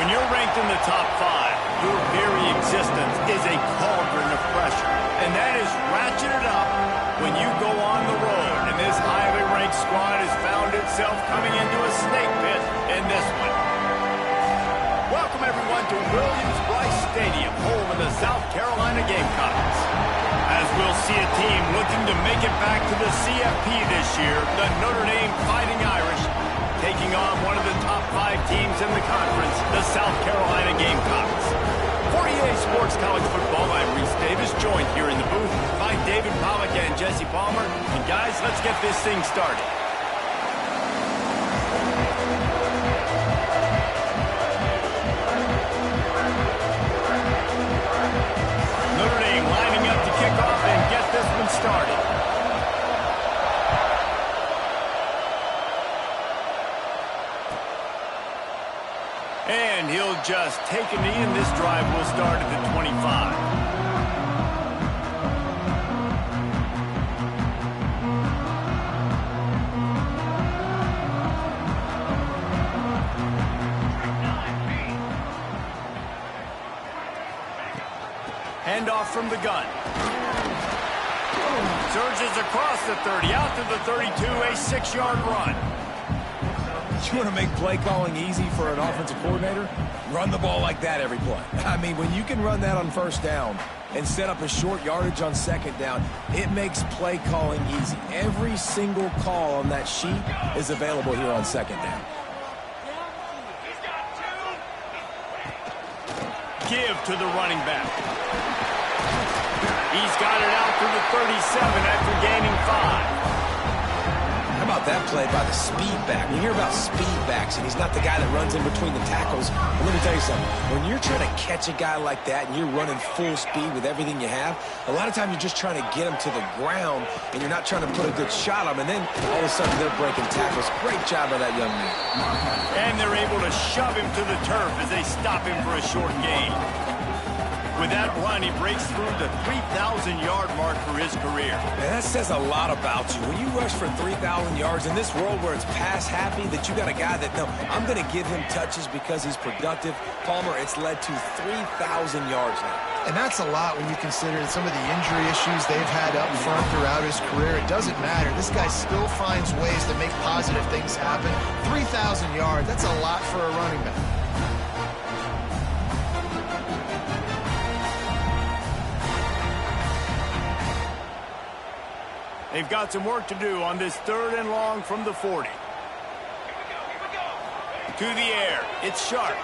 When you're ranked in the top 5, your very existence is a cauldron of pressure. And that is ratcheted up when you go on the road. And this highly ranked squad has found itself coming into a snake pit in this one. Welcome, everyone, to Williams-Brice Stadium, home of the South Carolina Gamecocks. As we'll see a team looking to make it back to the CFP this year, the Notre Dame Fighting Irish, taking on one of the top 5 teams in the conference, the South Carolina Gamecocks. For EA Sports College Football, I'm Reese Davis, joined here in the booth by David Pollack and Jesse Palmer. And guys, let's get this thing started. Notre Dame lining up to kick off and get this one started. And he'll just take a knee, and this drive will start at the 25. Handoff from the gun. Surges across the 30, out to the 32, a 6-yard run. You want to make play calling easy for an offensive coordinator? Run the ball like that every play. I mean, when you can run that on first down and set up a short yardage on second down, it makes play calling easy. Every single call on that sheet is available here on second down. Give to the running back. He's got it out to the 37 after gaining 5. How about that play by the speed back? You hear about speed backs, and he's not the guy that runs in between the tackles. But let me tell you something. When you're trying to catch a guy like that and you're running full speed with everything you have, a lot of times you're just trying to get him to the ground, and you're not trying to put a good shot on him, and then all of a sudden they're breaking tackles. Great job by that young man. And they're able to shove him to the turf as they stop him for a short gain. With that run, he breaks through the 3,000-yard mark for his career. And that says a lot about you. When you rush for 3,000 yards in this world where it's pass-happy, that you got a guy that, no, I'm going to give him touches because he's productive. Palmer, it's led to 3,000 yards now. And that's a lot when you consider some of the injury issues they've had up front throughout his career. It doesn't matter. This guy still finds ways to make positive things happen. 3,000 yards, that's a lot for a running back. They've got some work to do on this 3rd and long from the 40. To the air. It's sharp.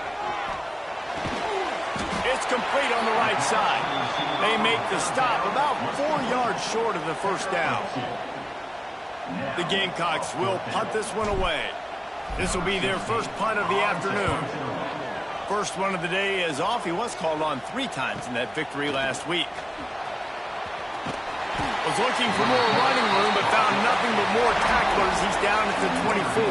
It's complete on the right side. They make the stop about 4 yards short of the first down. The Gamecocks will punt this one away. This will be their first punt of the afternoon. First one of the day is off. He was called on 3 times in that victory last week. Was looking for more running room, but found nothing but more tacklers. He's down at the 24.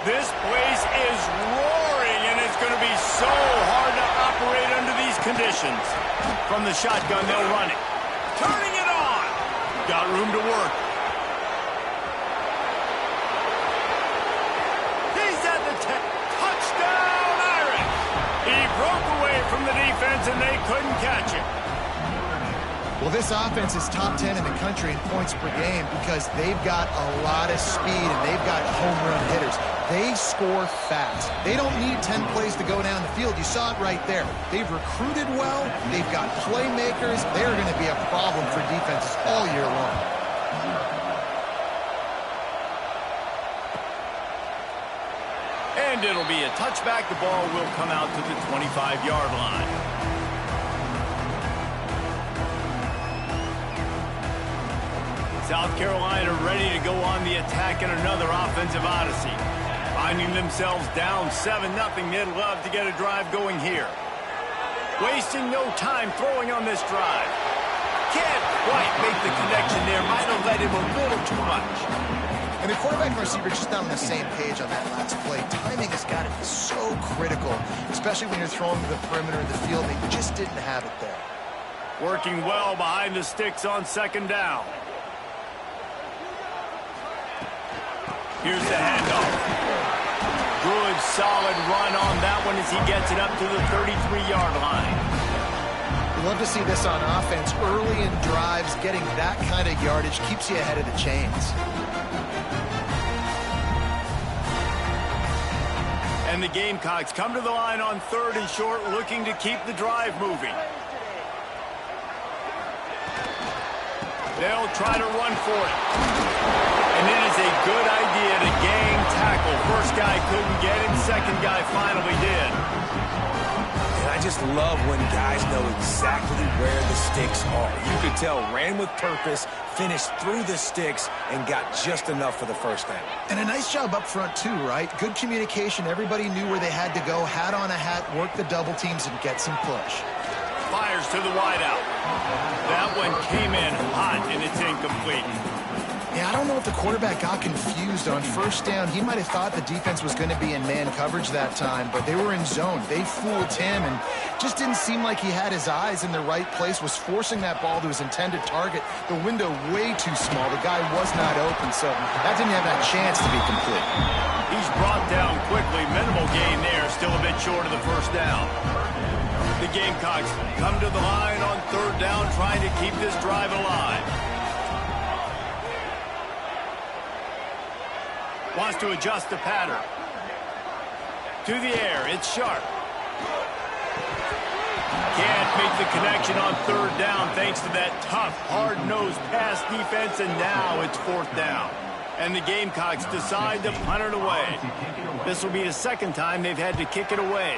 This place is roaring, and it's going to be so hard to operate under these conditions. From the shotgun, they'll run it. Turning it on. Got room to work. From the defense, and they couldn't catch it. Well, this offense is top 10 in the country in points per game because they've got a lot of speed and they've got home run hitters. They score fast. They don't need 10 plays to go down the field. You saw it right there. They've recruited well. They've got playmakers. They're going to be a problem for defenses all year long. And it'll be a touchback. The ball will come out to the 25-yard line. South Carolina ready to go on the attack in another offensive odyssey. Finding themselves down 7-0, they'd love to get a drive going here. Wasting no time throwing on this drive. Can't quite make the connection there. Might have led him a little too much. And the quarterback and receiver just not on the same page on that last play. Timing has got to be so critical, especially when you're throwing to the perimeter of the field. They just didn't have it there. Working well behind the sticks on second down. Here's the handoff. Good, solid run on that one as he gets it up to the 33-yard line. We love to see this on offense. Early in drives, getting that kind of yardage keeps you ahead of the chains. And the Gamecocks come to the line on 3rd and short, looking to keep the drive moving. They'll try to run for it. And it is a good idea to gang tackle. First guy couldn't get him, second guy finally did. And I just love when guys know exactly where the sticks are. You could tell, ran with purpose, finished through the sticks, and got just enough for the first down. And a nice job up front too, right? Good communication. Everybody knew where they had to go. Hat on a hat, work the double teams, and get some push. Fires to the wideout. That one came in hot, and it's incomplete. Yeah, I don't know if the quarterback got confused on first down. He might have thought the defense was going to be in man coverage that time, but they were in zone. They fooled him and just didn't seem like he had his eyes in the right place, was forcing that ball to his intended target. The window way too small. The guy was not open, so that didn't have that chance to be complete. He's brought down quickly. Minimal gain there, still a bit short of the first down. The Gamecocks come to the line on 3rd down, trying to keep this drive alive. Wants to adjust the pattern. To the air, it's Sharp. Can't make the connection on 3rd down thanks to that tough, hard-nosed pass defense, and now it's 4th down. And the Gamecocks decide to punt it away. This will be the second time they've had to kick it away.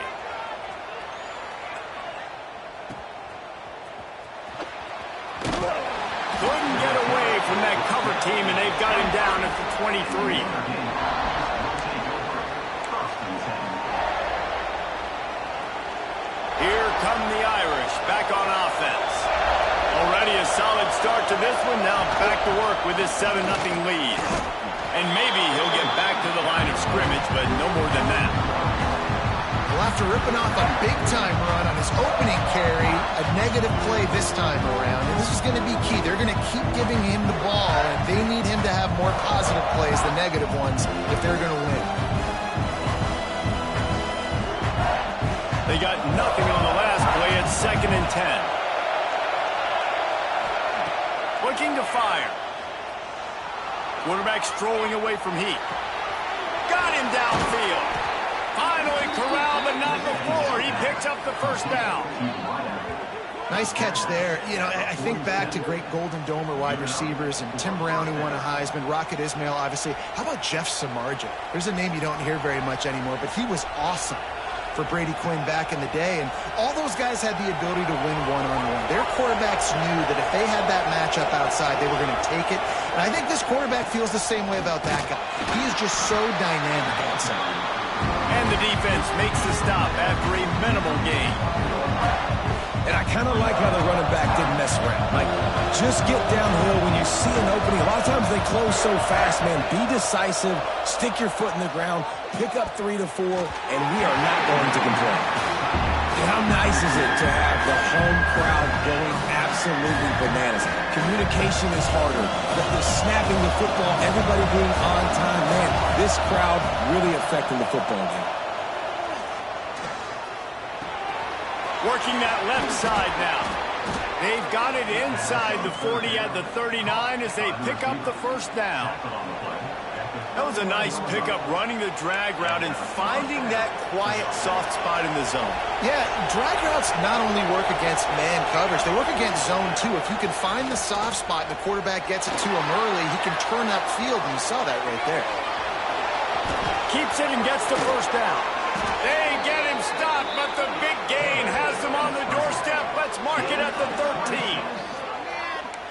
Couldn't get away from that cover team, and they've got him down at the 23. Here come the Irish, back on offense. Already a solid start to this one, now back to work with this 7-0 lead. And maybe he'll get back to the line of scrimmage, but no more than that. Well, after ripping off a big-time run on his opening carry, a negative play this time around. And this is going to be key. They're going to keep giving him the ball, and they need him to have more positive plays than negative ones if they're going to win. They got nothing on the last play at 2nd and 10. Looking to fire. Quarterback strolling away from heat. Got him downfield. Finally corralled, but not before. He picks up the first down. Nice catch there. You know, I think back to great Golden Domer wide receivers and Tim Brown, who won a Heisman, Rocket Ismail, obviously. How about Jeff Samardzija? There's a name you don't hear very much anymore, but he was awesome for Brady Quinn back in the day, and all those guys had the ability to win one-on-one. Their quarterbacks knew that if they had that matchup outside, they were going to take it, and I think this quarterback feels the same way about that guy. He is just so dynamic outside. And the defense makes the stop after a minimal gain. And I kind of like how the running back didn't mess around. Like, just get downhill when you see an opening. A lot of times they close so fast, man. Be decisive, stick your foot in the ground, pick up 3 to 4, and we are not going to complain. And how nice is it to have the home crowd going absolutely bananas? Communication is harder. The snapping the football, everybody being on time, man. This crowd really affecting the football game. Working that left side now. They've got it inside the 40 at the 39 as they pick up the first down. That was a nice pickup, running the drag route and finding that quiet, soft spot in the zone. Yeah, drag routes not only work against man coverage, they work against zone too. If you can find the soft spot and the quarterback gets it to him early, he can turn upfield, and you saw that right there. Keeps it and gets the first down. They get him stopped, but the big gain has them on the doorstep. Let's mark it at the 13.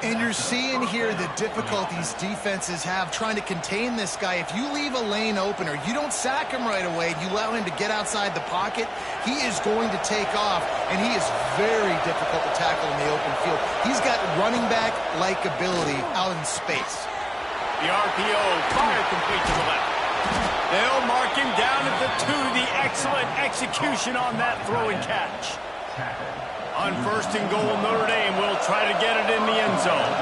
And you're seeing here the difficulties defenses have trying to contain this guy. If you leave a lane open or you don't sack him right away, you allow him to get outside the pocket, he is going to take off, and he is very difficult to tackle in the open field. He's got running back-like ability out in space. The RPO, fire complete to the left. They'll mark him down at the 2. The excellent execution on that throw and catch. On 1st and goal, Notre Dame will try to get it in the end zone.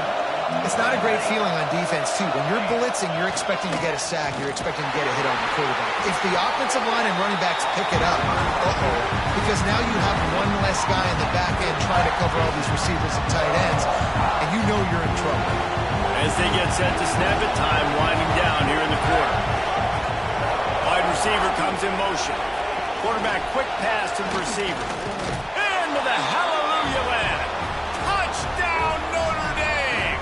It's not a great feeling on defense, too. When you're blitzing, you're expecting to get a sack. You're expecting to get a hit on the quarterback. If the offensive line and running backs pick it up, because now you have one less guy in the back end trying to cover all these receivers and tight ends, and you know you're in trouble. As they get set to snap it, time winding down here in the quarter. Wide receiver comes in motion. Quarterback quick pass to the receiver. Into the hallelujah land. Touchdown, Notre Dame!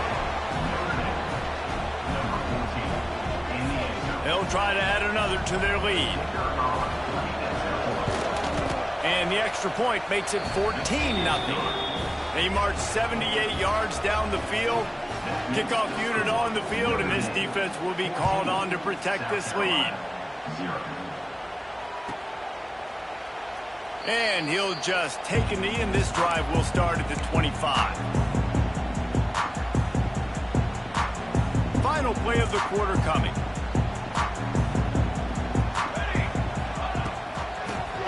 They'll try to add another to their lead. And the extra point makes it 14-0. They march 78 yards down the field. Kickoff unit on the field, and this defense will be called on to protect this lead. And he'll just take a knee, and this drive will start at the 25. Final play of the quarter coming.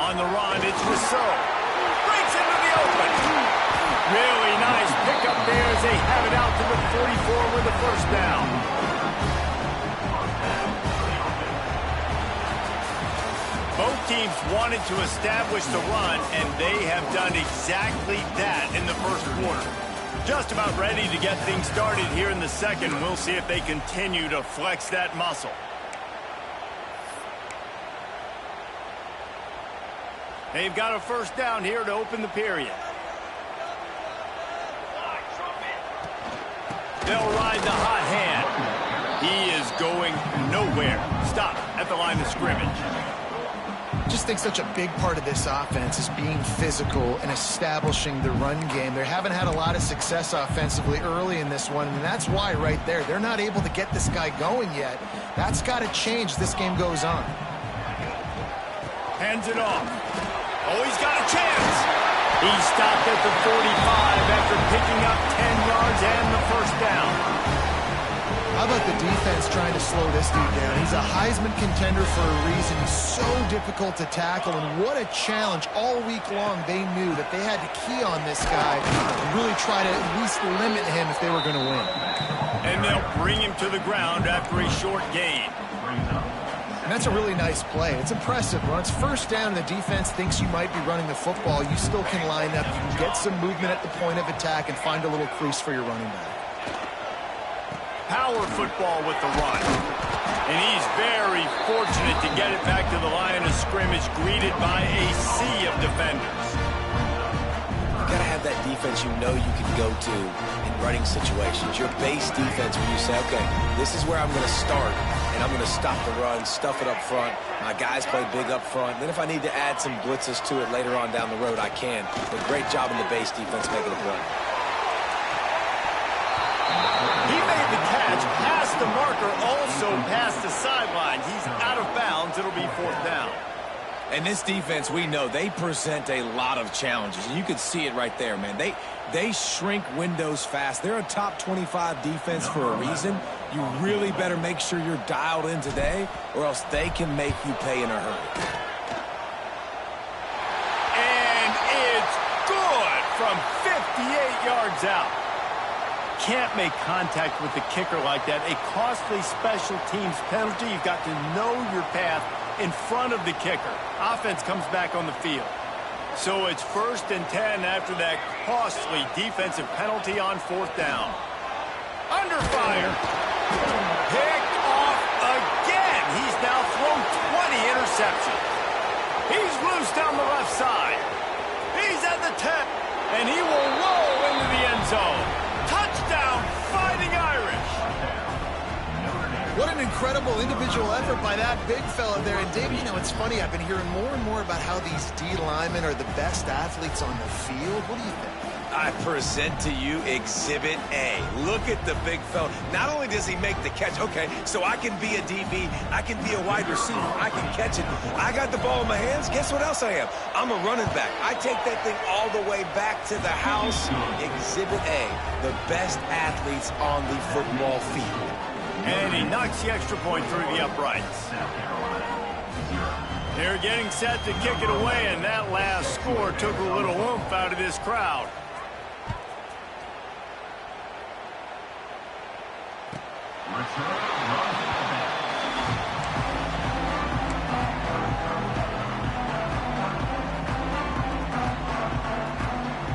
On the run, it's Rousseau. Breaks into the open. Really nice pickup there as they have it out to the 44 with the first down. Both teams wanted to establish the run, and they have done exactly that in the first quarter. Just about ready to get things started here in the second. We'll see if they continue to flex that muscle. They've got a first down here to open the period. They'll ride the hot hand. He is going nowhere. Stop at the line of scrimmage. I just think such a big part of this offense is being physical and establishing the run game. They haven't had a lot of success offensively early in this one, and that's why right there. They're not able to get this guy going yet. That's got to change as this game goes on. Hands it off. Oh, he's got a chance. He stopped at the 45 after picking up 10 yards and the first down. How about the defense trying to slow this dude down? He's a Heisman contender for a reason. He's so difficult to tackle, and what a challenge. All week long, they knew that they had to key on this guy and really try to at least limit him if they were going to win. And they'll bring him to the ground after a short gain. And that's a really nice play. It's impressive. When it's first down and the defense thinks you might be running the football, you still can line up. You can get some movement at the point of attack and find a little crease for your running back. Power football with the run. And he's very fortunate to get it back to the line of scrimmage, greeted by a sea of defenders. You gotta have that defense you know you can go to in running situations. Your base defense where you say, okay, this is where I'm gonna start, and I'm gonna stop the run, stuff it up front. My guys play big up front. Then if I need to add some blitzes to it later on down the road, I can. But great job in the base defense making a play. He made the catch, past the marker, also past the sideline. He's out of bounds. It'll be fourth down. And this defense, we know, they present a lot of challenges. And you can see it right there, man. They shrink windows fast. They're a top 25 defense for a reason. You really better make sure you're dialed in today, or else they can make you pay in a hurry. And it's good from 58 yards out. Can't make contact with the kicker like that. A costly special teams penalty. You've got to know your path in front of the kicker. Offense comes back on the field. So it's 1st and 10 after that costly defensive penalty on fourth down. Under fire. Picked off again. He's now thrown 20 interceptions. He's loose down the left side. He's at the 10, and he will roll into the end zone. Touchdown, Fighting Irish. What an incredible individual effort by that big fella there. And, Dave, you know, it's funny. I've been hearing more and more about how these D linemen are the best athletes on the field. What do you think? I present to you Exhibit A. Look at the big fella. Not only does he make the catch, okay, so I can be a DB, I can be a wide receiver, I can catch it. I got the ball in my hands. Guess what else I am? I'm a running back. I take that thing all the way back to the house. Exhibit A, the best athletes on the football field. And he knocks the extra point through the uprights. They're getting set to kick it away, and that last score took a little oomph out of this crowd.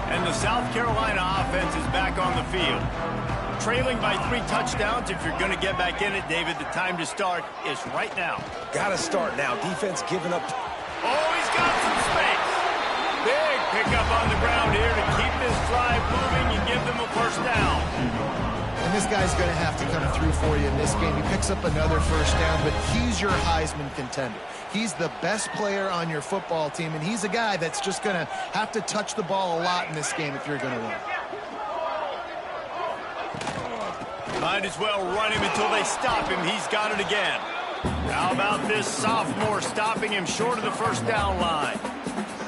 And the South Carolina offense is back on the field. Trailing by 3 touchdowns. If you're going to get back in it, David, the time to start is right now. Got to start now. Defense giving up. Oh, he's got some space. Big pickup on the ground here to keep this drive moving and give them a first down. And this guy's going to have to come through for you in this game. He picks up another first down, but he's your Heisman contender. He's the best player on your football team, and he's a guy that's just going to have to touch the ball a lot in this game if you're going to win. Might as well run him until they stop him. He's got it again. How about this sophomore stopping him short of the first down line?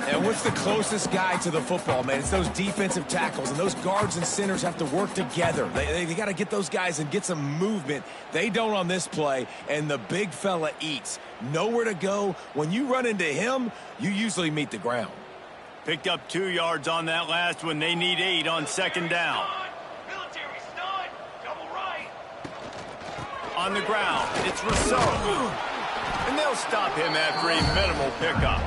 And what's the closest guy to the football, man? It's those defensive tackles, and those guards and centers have to work together. They got to get those guys and get some movement. They don't on this play, and the big fella eats. Nowhere to go. When you run into him, you usually meet the ground. Picked up 2 yards on that last one. They need 8 on second down. On the ground, it's Rousseau. And they'll stop him after a minimal pickup.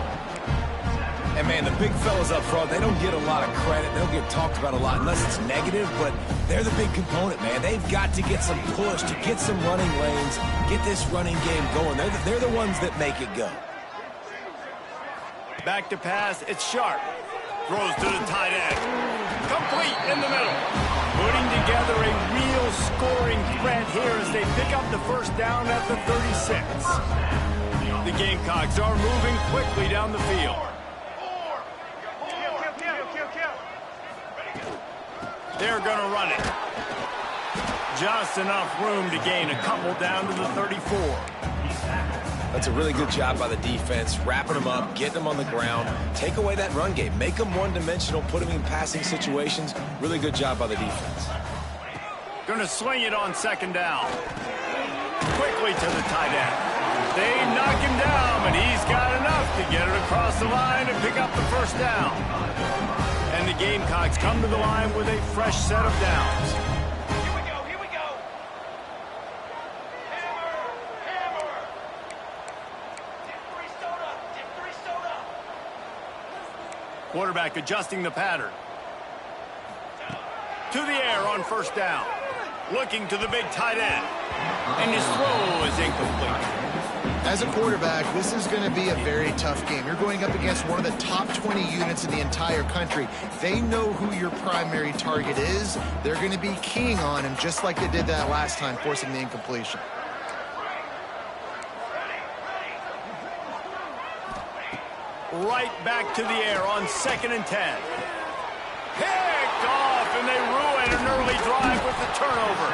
And, man, the big fellas up front, they don't get a lot of credit. They don't get talked about a lot unless it's negative, but they're the big component, man. They've got to get some push, to get some running lanes, get this running game going. They're the ones that make it go. Back to pass, it's Sharp. Throws to the tight end. Complete in the middle. Putting together a real scoring threat here as they pick up the first down at the 36. The Gamecocks are moving quickly down the field. They're going to run it. Just enough room to gain a couple down to the 34. That's a really good job by the defense, wrapping them up, getting them on the ground, take away that run game, make them one-dimensional, put them in passing situations. Really good job by the defense. Going to sling it on second down. Quickly to the tight end. They knock him down, but he's got enough to get it across the line and pick up the first down. And the Gamecocks come to the line with a fresh set of downs. Here we go. Hammer. Dip 3 soda. Quarterback adjusting the pattern. To the air on first down. Looking to the big tight end. And his throw is incomplete. As a quarterback, this is going to be a very tough game. You're going up against one of the top 20 units in the entire country. They know who your primary target is. They're going to be keying on him just like they did that last time, forcing the incompletion. Right back to the air on 2nd and 10. Picked off, and they ruin an early drive with the turnover.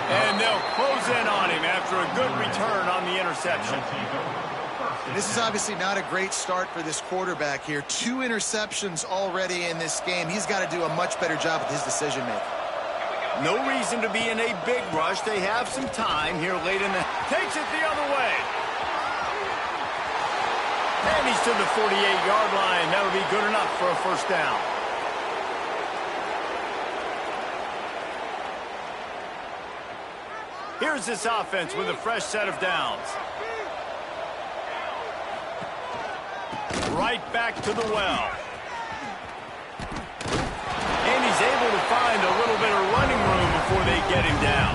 And they'll close in on him after a good return on the interception. This is obviously not a great start for this quarterback here. 2 interceptions already in this game. He's got to do a much better job with his decision-making. No reason to be in a big rush. They have some time here late in the... Takes it the other way. And he's to the 48-yard line. That'll be good enough for a first down. Here's this offense with a fresh set of downs. Right back to the well. And he's able to find a little bit of running room before they get him down.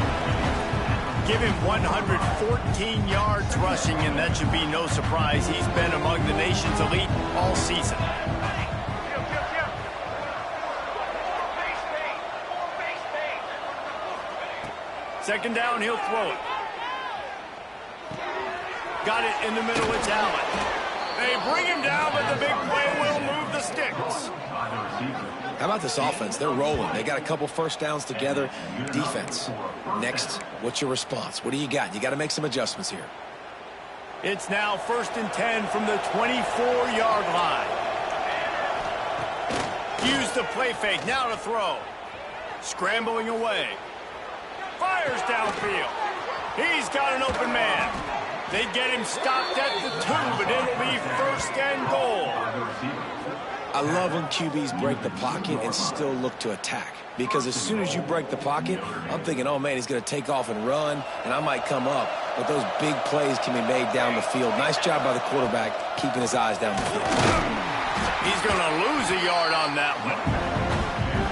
Give him 114 yards rushing, and that should be no surprise. He's been among the nation's elite all season. Second down, he'll throw it. Got it in the middle, it's Allen. They bring him down, but the big play will move the sticks. How about this offense? They're rolling. They got a couple first downs together. Defense. Next, what's your response? What do you got? You got to make some adjustments here. It's now 1st and 10 from the 24-yard line. Use the play fake, now to throw. Scrambling away. Fires downfield. He's got an open man. They get him stopped at the 2, but it'll be 1st and goal. I love when QBs break the pocket and still look to attack. Because as soon as you break the pocket, I'm thinking, oh, man, he's going to take off and run, and I might come up. But those big plays can be made down the field. Nice job by the quarterback keeping his eyes down the field. He's going to lose a yard on that one.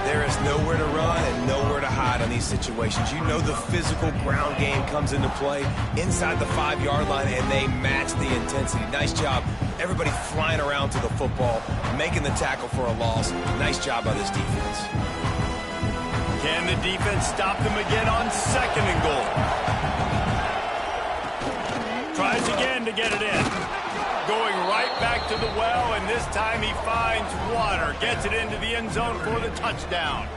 There is nowhere to run and nowhere to hide on these situations. You know the physical ground game comes into play inside the 5-yard line, and they match the intensity. Nice job. Everybody flying around to the football, making the tackle for a loss. Nice job by this defense. Can the defense stop them again on 2nd and goal? Tries again to get it in. Going right back to the well, and this time he finds water. Gets it into the end zone for the touchdown.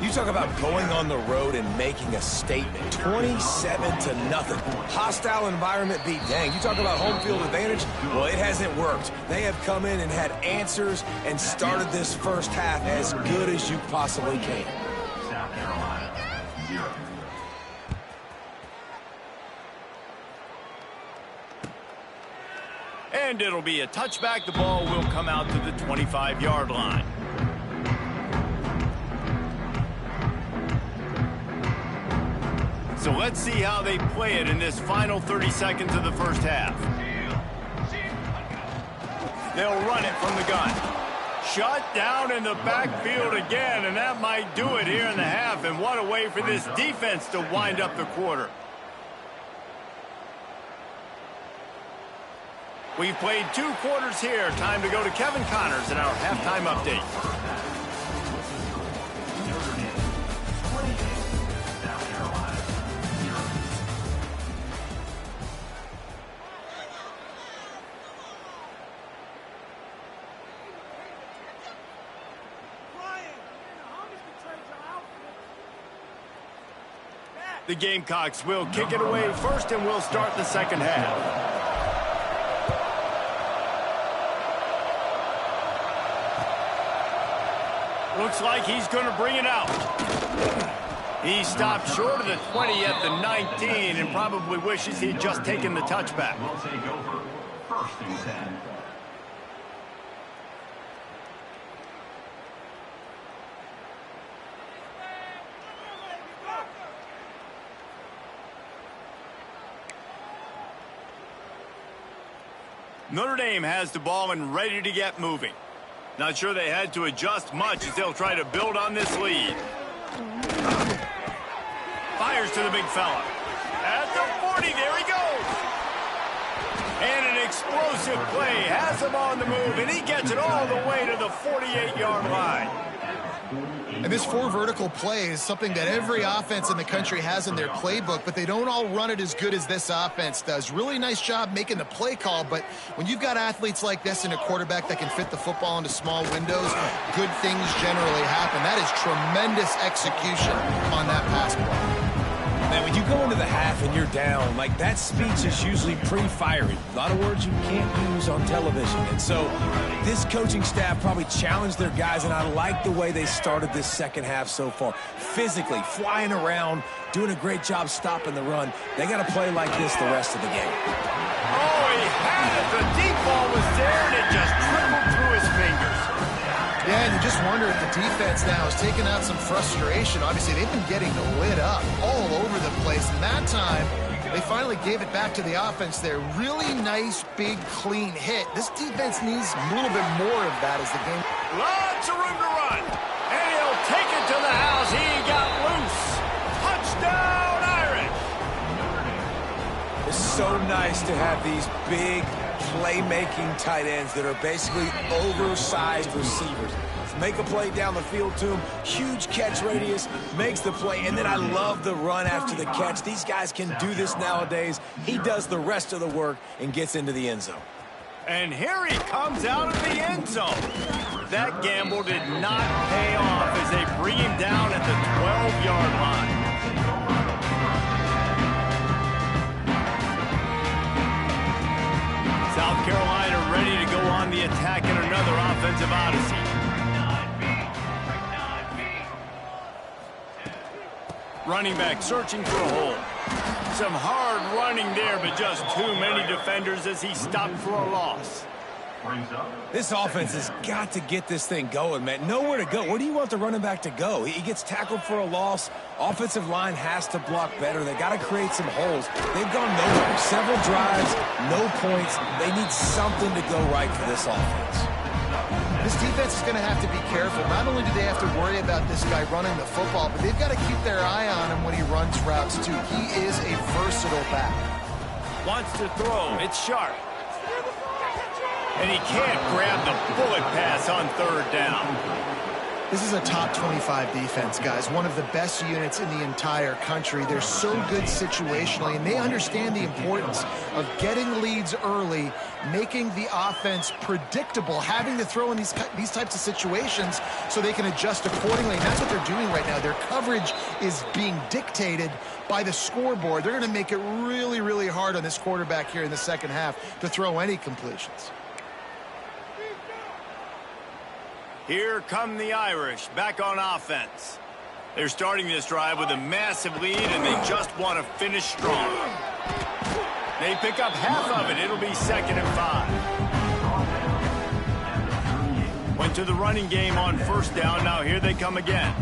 You talk about going on the road and making a statement. 27-0. Hostile environment beat. Dang, you talk about home field advantage? Well, it hasn't worked. They have come in and had answers and started this first half as good as you possibly can. South Carolina, 0. And it'll be a touchback. The ball will come out to the 25-yard line. So let's see how they play it in this final 30 seconds of the first half. They'll run it from the gun. Shut down in the backfield again, and that might do it here in the half. And what a way for this defense to wind up the quarter. We've played 2 quarters here. Time to go to Kevin Connors in our halftime update. The Gamecocks will kick it away first, and we'll start the second half. Looks like he's going to bring it out. He stopped short of the 20 at the 19 and probably wishes he'd just taken the touchback. We'll take over 1st and 10. Notre Dame has the ball and ready to get moving. Not sure they had to adjust much as they'll try to build on this lead. Fires to the big fella. At the 40, there he goes. And an explosive play has him on the move, and he gets it all the way to the 48-yard line. And this 4 vertical play is something that every offense in the country has in their playbook, but they don't all run it as good as this offense does. Really nice job making the play call, but when you've got athletes like this and a quarterback that can fit the football into small windows, good things generally happen. That is tremendous execution on that pass play. Man, when you go into the half and you're down, like that speech is usually pre-firing. A lot of words you can't use on television. And so this coaching staff probably challenged their guys, and I like the way they started this second half so far. Physically, flying around, doing a great job stopping the run. They got to play like this the rest of the game. Oh, he had it. The deep ball was there, and it just trickled through his fingers. Yeah, and you just wonder if the defense now is taking out some frustration. Obviously, they've been getting lit up all over the place. And that time, they finally gave it back to the offense there. Really nice, big, clean hit. This defense needs a little bit more of that as the game. Lots of room to run. And he'll take it to the house. He got loose. Touchdown, Irish. It's so nice to have these big, playmaking tight ends that are basically oversized receivers. Make a play down the field to him, huge catch radius, makes the play, and then I love the run after the catch. These guys can do this nowadays. He does the rest of the work and gets into the end zone. And here he comes out of the end zone. That gamble did not pay off as they bring him down at the 12-yard line. South Carolina ready to go on the attack in another offensive odyssey. Running back searching for a hole. Some hard running there, but just too many defenders as he stopped for a loss. This offense has got to get this thing going, man. Nowhere to go. Where do you want the running back to go? He gets tackled for a loss. Offensive line has to block better. They got to create some holes. They've gone nowhere. Several drives, no points. They need something to go right for this offense. This defense is going to have to be careful. Not only do they have to worry about this guy running the football, but they've got to keep their eye on him when he runs routes, too. He is a versatile back. Wants to throw. It's sharp. And he can't grab the bullet pass on third down. This is a top 25 defense, guys. One of the best units in the entire country. They're so good situationally, and they understand the importance of getting leads early, making the offense predictable, having to throw in these types of situations so they can adjust accordingly. And that's what they're doing right now. Their coverage is being dictated by the scoreboard. They're going to make it really, really hard on this quarterback here in the second half to throw any completions. Here come the Irish, back on offense. They're starting this drive with a massive lead, and they just want to finish strong. They pick up half of it. It'll be 2nd and 5. Went to the running game on first down. Now here they come again.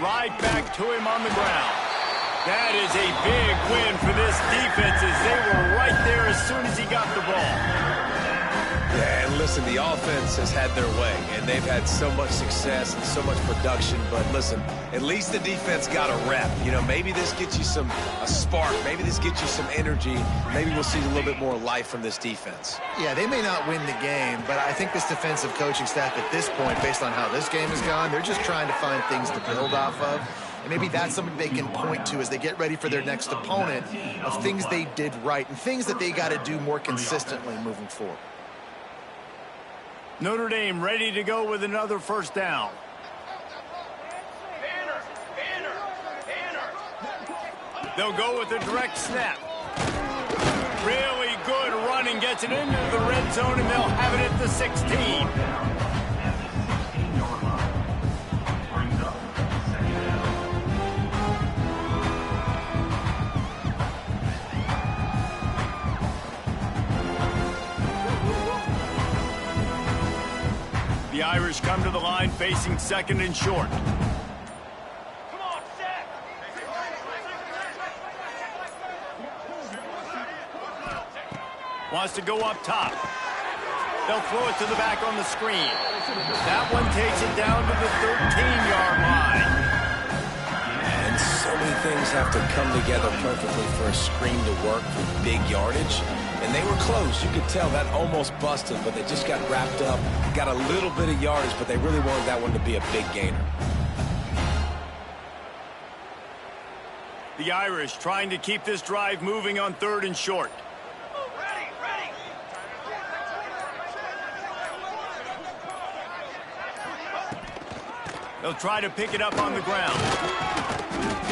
Right back to him on the ground. That is a big win for this defense as they were right there as soon as he got the ball. Yeah, and listen, the offense has had their way, and they've had so much success and so much production. But listen, at least the defense got a rep. You know, maybe this gets you a spark. Maybe this gets you some energy. Maybe we'll see a little bit more life from this defense. Yeah, they may not win the game, but I think this defensive coaching staff at this point, based on how this game has gone, they're just trying to find things to build off of. And maybe that's something they can point to as they get ready for their next opponent of things they did right and things that they got to do more consistently moving forward. Notre Dame ready to go with another first down. They'll go with a direct snap. Really good running, gets it into the red zone, and they'll have it at the 16. The Irish come to the line facing 2nd and short. Come on, set. Wants to go up top. They'll throw it to the back on the screen. That one takes it down to the 13-yard line. And so many things have to come together perfectly for a screen to work for big yardage. And they were close. You could tell that almost busted, but they just got wrapped up, got a little bit of yardage, but they really wanted that one to be a big gainer. The Irish trying to keep this drive moving on 3rd and short. Ready. They'll try to pick it up on the ground.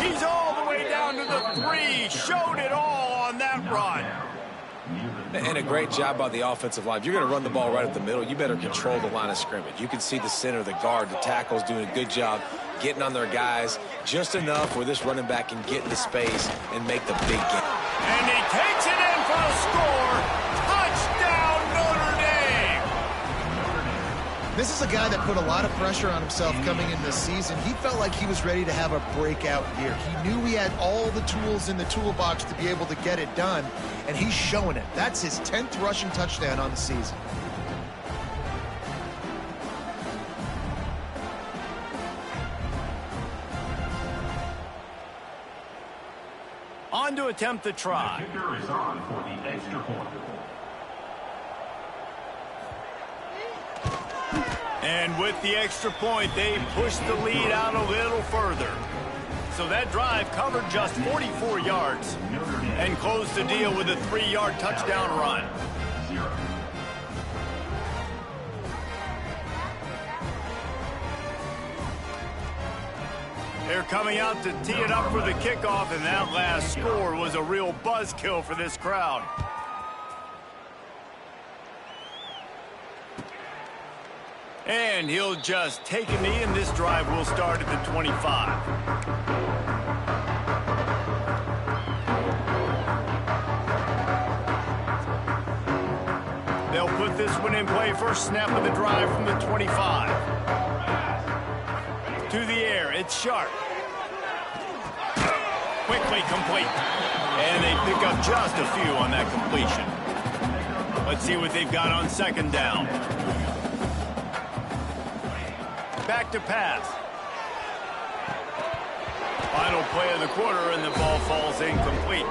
He's all the way down to the 3. Showed it all on that run. And a great job by the offensive line. If you're going to run the ball right at the middle, you better control the line of scrimmage. You can see the center, the guard, the tackles doing a good job getting on their guys just enough where this running back can get into space and make the big game. And he takes it in for a score. Touchdown, Notre Dame. This is a guy that put a lot of pressure on himself coming in this season. He felt like he was ready to have a breakout year. He knew he had all the tools in the toolbox to be able to get it done, and he's showing it. That's his 10th rushing touchdown on the season. On to attempt the try. The kicker is on for the extra point. And with the extra point, they push the lead out a little further. So that drive covered just 44 yards and closed the deal with a 3-yard touchdown run. 0. They're coming out to tee it up for the kickoff, and that last score was a real buzzkill for this crowd. And he'll just take a knee, and this drive will start at the 25. put this one in play. First snap of the drive from the 25. To the air, it's Sharp. Quickly complete. And they pick up just a few on that completion. Let's see what they've got on second down. Back to pass. Final play of the quarter, and the ball falls incomplete.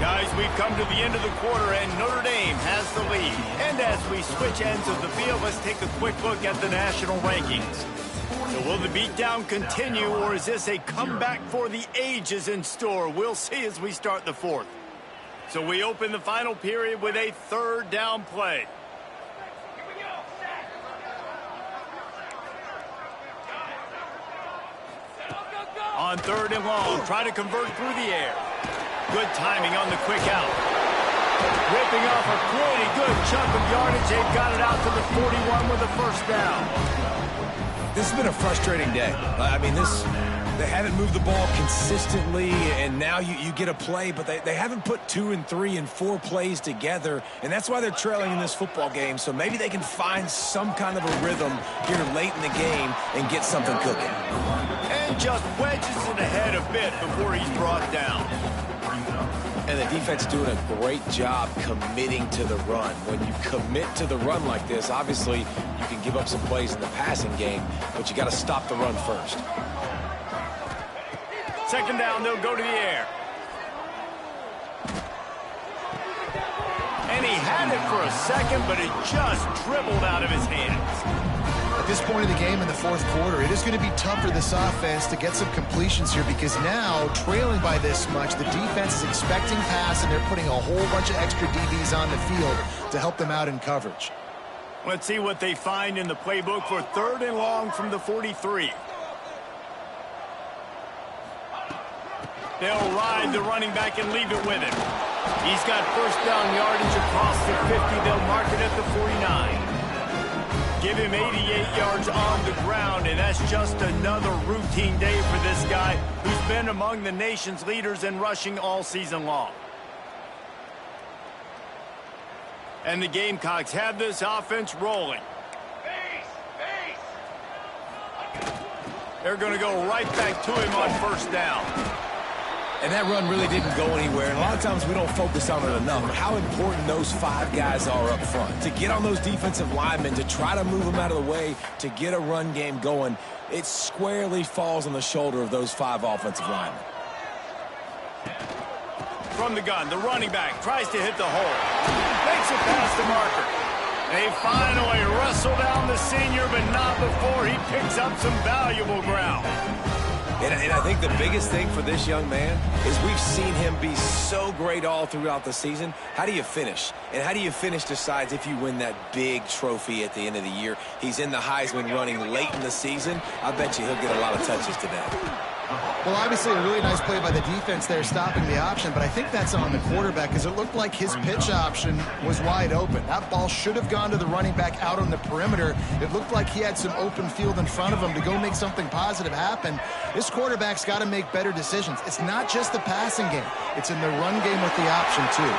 Guys, we've come to the end of the quarter, and Notre Dame has the lead. And as we switch ends of the field, let's take a quick look at the national rankings. So will the beatdown continue, or is this a comeback for the ages in store? We'll see as we start the fourth. So we open the final period with a third down play. On third and long, try to convert through the air. Good timing on the quick out. Ripping off a pretty good chunk of yardage. They've got it out to the 41 with a first down. This has been a frustrating day. I mean, they haven't moved the ball consistently, and now you get a play, but they haven't put 2 and 3 and 4 plays together, and that's why they're trailing in this football game. So maybe they can find some kind of a rhythm here late in the game and get something cooking. And just wedges it ahead a bit before he's brought down. And the defense doing a great job committing to the run. When you commit to the run like this, obviously you can give up some plays in the passing game, but you got to stop the run first. Second down, they'll go to the air. And he had it for a second, but it just dribbled out of his hands. At this point of the game in the fourth quarter, it is going to be tough for this offense to get some completions here because now, trailing by this much, the defense is expecting pass, and they're putting a whole bunch of extra DBs on the field to help them out in coverage. Let's see what they find in the playbook for third and long from the 43. They'll ride the running back and leave it with him. He's got first down yardage across the 50. They'll mark it at the 49. Give him 88 yards on the ground, and that's just another routine day for this guy who's been among the nation's leaders in rushing all season long. And the Gamecocks have this offense rolling. They're going to go right back to him on first down. And that run really didn't go anywhere. And a lot of times we don't focus on it enough. How important those 5 guys are up front. To get on those defensive linemen, to try to move them out of the way, to get a run game going, it squarely falls on the shoulder of those 5 offensive linemen. From the gun, the running back tries to hit the hole. Makes it past the marker. They finally wrestle down the senior, but not before he picks up some valuable ground. And I think the biggest thing for this young man is we've seen him be so great all throughout the season. How do you finish? And how do you finish decides if you win that big trophy at the end of the year. He's in the Heisman running late in the season. I bet you he'll get a lot of touches today. Well, obviously a really nice play by the defense there stopping the option, but I think that's on the quarterback because it looked like his pitch option was wide open. That ball should have gone to the running back out on the perimeter. It looked like he had some open field in front of him to go make something positive happen. This quarterback's got to make better decisions. It's not just the passing game. It's in the run game with the option, too.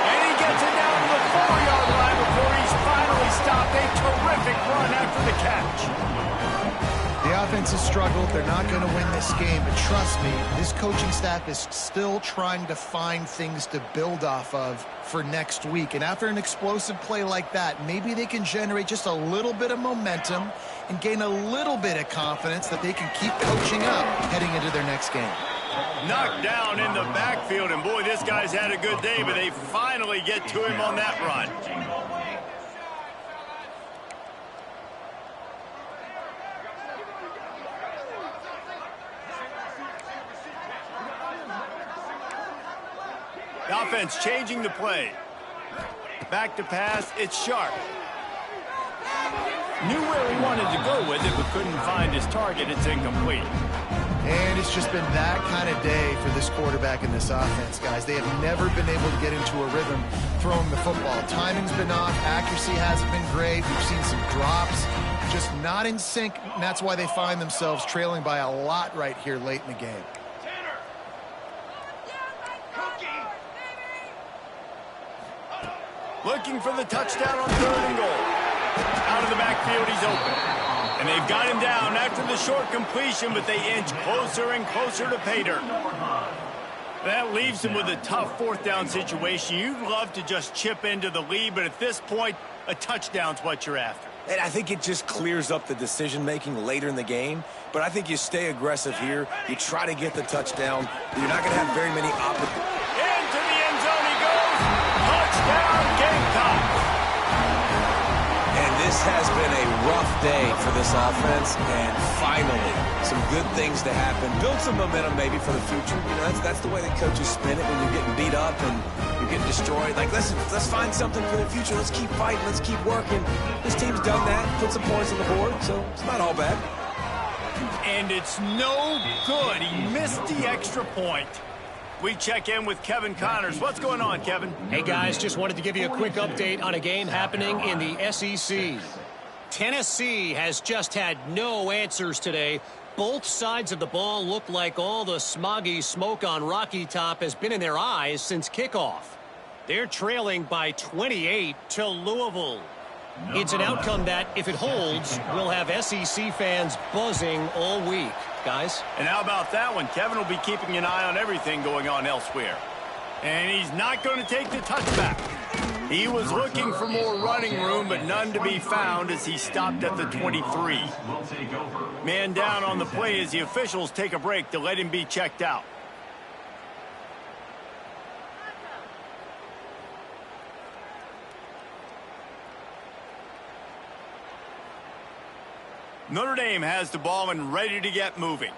And he gets it down to the 4-yard line before he's finally stopped. A terrific run after the catch. The offense has struggled. They're not going to win this game, but trust me, this coaching staff is still trying to find things to build off of for next week. And after an explosive play like that, maybe they can generate just a little bit of momentum and gain a little bit of confidence that they can keep coaching up heading into their next game. Knocked down in the backfield, and boy, this guy's had a good day, but they finally get to him on that run. The offense changing the play. Back to pass, it's Sharp. Knew where he wanted to go with it, but couldn't find his target. It's incomplete. And it's just been that kind of day for this quarterback and this offense, guys. They have never been able to get into a rhythm throwing the football. Timing's been off. Accuracy hasn't been great. We've seen some drops. Just not in sync, and that's why they find themselves trailing by a lot right here late in the game. Looking for the touchdown on 3rd and goal. Out of the backfield, he's open. And they've got him down after the short completion, but they inch closer and closer to pay dirt. That leaves him with a tough 4th down situation. You'd love to just chip into the lead, but at this point, a touchdown's what you're after. And I think it just clears up the decision-making later in the game. But I think you stay aggressive here. You try to get the touchdown. You're not going to have very many opportunities. Into the end zone he goes. Touchdown, Gamecocks. And this has been a rough day for this offense. And finally, some good things to happen. Build some momentum maybe for the future. You know, that's the way that coaches spin it when you're getting beat up and you're getting destroyed. Like, let's find something for the future. Let's keep fighting. Let's keep working. This team's done that. Put some points on the board, so it's not all bad. And it's no good. He missed the extra point. We check in with Kevin Connors. What's going on, Kevin? Hey, guys, just wanted to give you a quick update on a game happening in the SEC. Tennessee has just had no answers today. Both sides of the ball look like all the smoggy smoke on Rocky Top has been in their eyes since kickoff. They're trailing by 28 to Louisville. It's an outcome that, if it holds, will have SEC fans buzzing all week. Guys? And how about that one? Kevin will be keeping an eye on everything going on elsewhere. And he's not going to take the touchback. He was looking for more running room, but none to be found as he stopped at the 23. Man down on the play as the officials take a break to let him be checked out. Notre Dame has the ball and ready to get moving.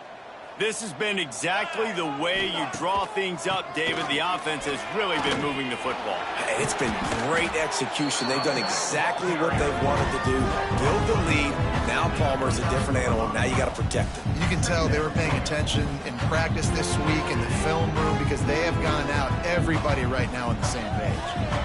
This has been exactly the way you draw things up, David. The offense has really been moving the football. It's been great execution. They've done exactly what they've wanted to do. Build the lead. Now Palmer's a different animal. Now you got to protect him. You can tell they were paying attention in practice this week in the film room because they have gone out, everybody right now on the same page.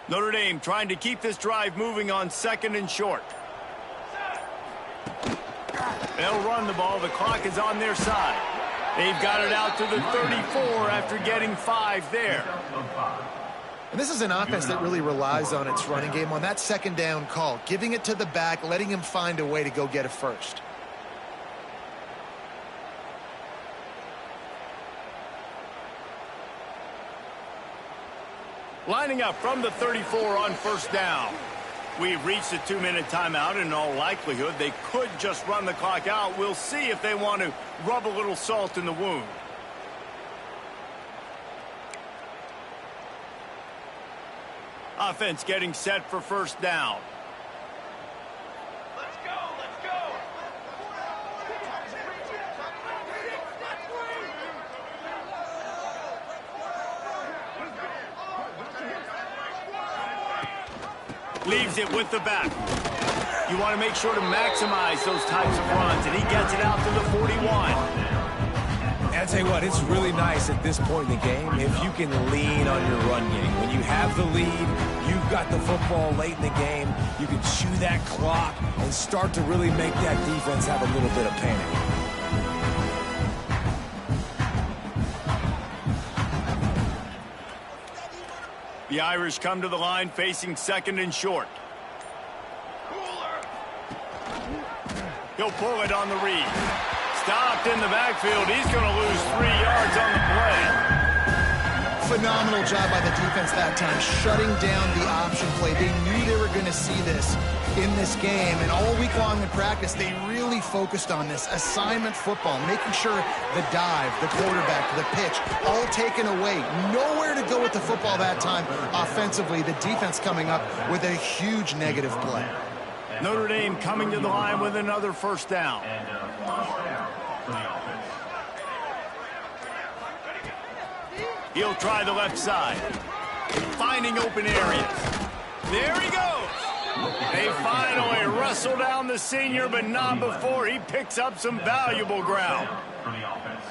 Notre Dame trying to keep this drive moving on 2nd and short. They'll run the ball. The clock is on their side. They've got it out to the 34 after getting 5 there. And this is an offense that really relies on its running game on that 2nd down call, giving it to the back, letting him find a way to go get a first. Lining up from the 34 on 1st down. We've reached a 2-minute timeout, and in all likelihood, they could just run the clock out. We'll see if they want to rub a little salt in the wound. Offense getting set for 1st down. Let's go, let's go. Leaves it with the back. You want to make sure to maximize those types of runs, and he gets it out to the 41. I'll tell you what, it's really nice at this point in the game if you can lean on your run game. When you have the lead, you've got the football late in the game, you can chew that clock and start to really make that defense have a little bit of panic. The Irish come to the line facing 2nd and short. He'll pull it on the read. Stopped in the backfield. He's going to lose 3 yards on the play. Phenomenal job by the defense that time, shutting down the option play. They knew they were going to see this in this game, and all week long in practice, they really focused on this assignment football, making sure the dive, the quarterback, the pitch, all taken away. Nowhere to go with the football that time. Offensively, the defense coming up with a huge negative play. Notre Dame coming to the line with another 1st down. He'll try the left side. Finding open areas. There he goes. They finally wrestle down the senior, but not before he picks up some valuable ground. For the offense.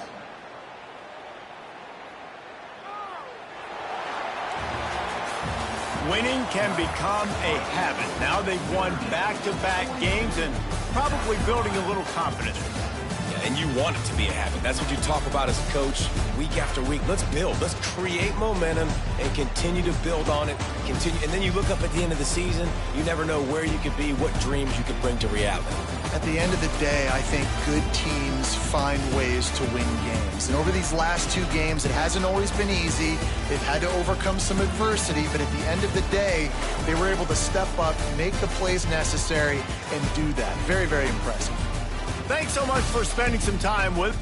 Winning can become a habit. Now they've won back-to-back games and probably building a little confidence. Yeah, and you want it to be a habit. That's what you talk about as a coach week after week. Let's build. Let's create momentum and continue to build on it. Continue, and then you look up at the end of the season, you never know where you could be, what dreams you could bring to reality. At the end of the day, I think good teams find ways to win games. And over these last 2 games, it hasn't always been easy. They've had to overcome some adversity, but at the end of the day, they were able to step up, make the plays necessary, and do that. Very, very impressive. Thanks so much for spending some time with